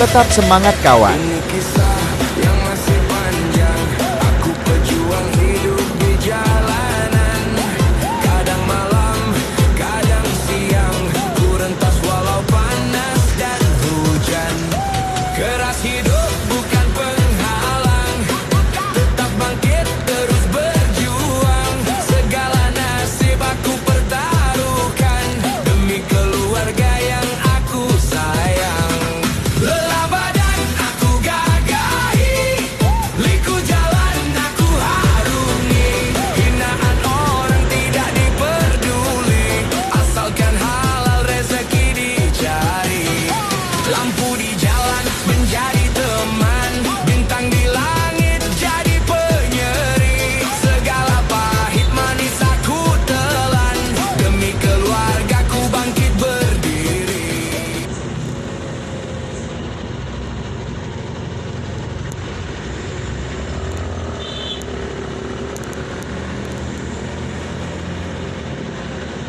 Tetap semangat kawan. Ini kisah yang masih panjang. Aku pejuang hidup di jalanan. Kadang malam, kadang siang. Ku rentas walau panas dan hujan. Keras hidup.